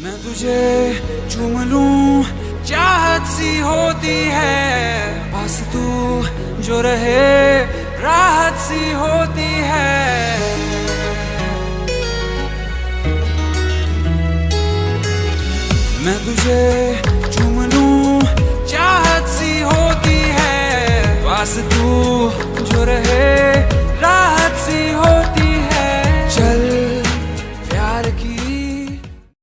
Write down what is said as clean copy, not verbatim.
मैं तुझे चूम लूं चाहत सी होती है, पास तू जो रहे राहत सी होती है। मैं तुझे चूम लूं चाहत सी होती है, पास तू जो रहे